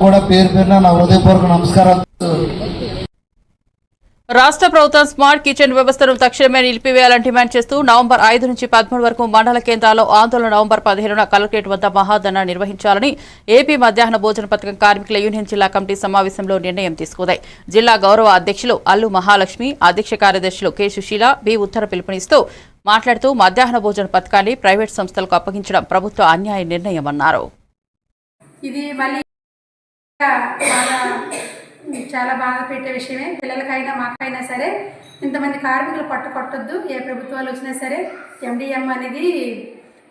కూడా పేరు పేరున నా హృదయపూర్వక నమస్కారాలు. రాష్ట్ర ప్రభుత్వం స్మార్ట్ కిచెన్ వ్యవస్థను తక్షణమే నిలిపివేయాలని డిమాండ్ చేస్తూ నవంబర్ 5 నుంచి 13 వరకు మండల కేంద్రాల్లో ఆందోళన. నవంబర్ 15న కలెక్టరేట్ వద్ద మహాధర్నా నిర్వహించాలని ఏపీ మధ్యాహ్న భోజన పథకం కార్మికుల యూనియన్ జిల్లా కమిటీ సమావేశంలో నిర్ణయం తీసుకుంది. జిల్లా గౌరవ అధ్యక్షులు అల్లు మహాలక్ష్మి, అధ్యక్ష కార్యదర్శులు కె సుశీల, బి ఉత్తర పిలుపునిస్తూ మాట్లాడుతూ మధ్యాహ్న భోజన పథకాన్ని ప్రైవేట్ సంస్థలకు అప్పగించడం ప్రభుత్వ అన్యాయ నిర్ణయమన్నారు. చాలా బాగా పెట్టే విషయమే. పిల్లలకైనా మాకైనా సరే ఇంతమంది కార్మికులు కొట్టొద్దు. ఏ ప్రభుత్వాలు వచ్చినా సరే ఎండిఎం అనేది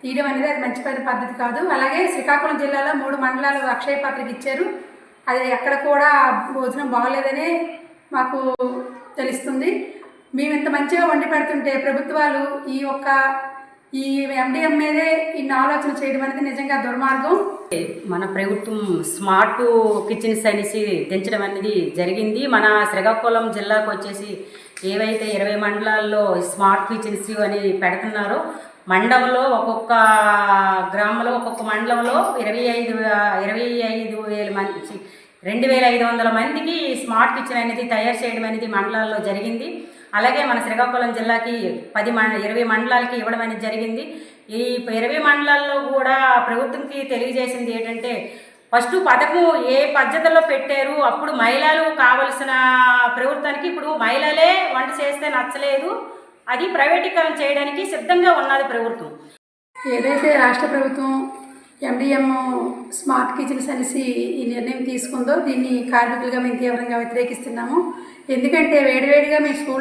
తీయడం అనేది అది మంచి పద్ధతి కాదు. అలాగే శ్రీకాకుళం జిల్లాలో 3 మండలాలు అక్షయ పాత్రకి ఇచ్చారు. అది ఎక్కడ కూడా భోజనం బాగోలేదనే మాకు తెలుస్తుంది. మేము ఇంత మంచిగా వండి పెడుతుంటే ప్రభుత్వాలు ఈ ఎండిఎం మీదే ఇన్ని ఆలోచన చేయడం అనేది నిజంగా దుర్మార్గం. మన ప్రభుత్వం స్మార్ట్ కిచెన్స్ అనేసి తెంచడం అనేది జరిగింది. మన శ్రీకాకుళం జిల్లాకు వచ్చేసి ఏవైతే 20 మండలాల్లో స్మార్ట్ కిచెన్స్ అని పెడుతున్నారో, మండలంలో ఒక్కొక్క గ్రామంలో ఒక్కొక్క మండలంలో 25,000 మంది 2,500 మందికి స్మార్ట్ కిచెన్ అనేది తయారు చేయడం అనేది మండలాల్లో జరిగింది. అలాగే మన శ్రీకాకుళం జిల్లాకి 20 మండలాలకి ఇవ్వడం అనేది జరిగింది. ఈ 20 మండలాల్లో కూడా ప్రభుత్వంకి తెలియజేసింది ఏంటంటే, ఫస్ట్ పథకం ఏ పద్ధతిలో పెట్టారు, అప్పుడు మహిళలు కావలసిన ప్రభుత్వానికి ఇప్పుడు మహిళలే వంట చేస్తే నచ్చలేదు, అది ప్రైవేటీకరణ చేయడానికి సిద్ధంగా ఉన్నది ప్రభుత్వం. ఏదైతే రాష్ట్ర ప్రభుత్వం ఎండిఎం స్మార్ట్ కిచెన్స్ అనేసి ఈ నిర్ణయం తీసుకుందో దీన్ని కార్మికులుగా మేము తీవ్రంగా వ్యతిరేకిస్తున్నాము. ఎందుకంటే వేడివేడిగా మేము స్కూల్లో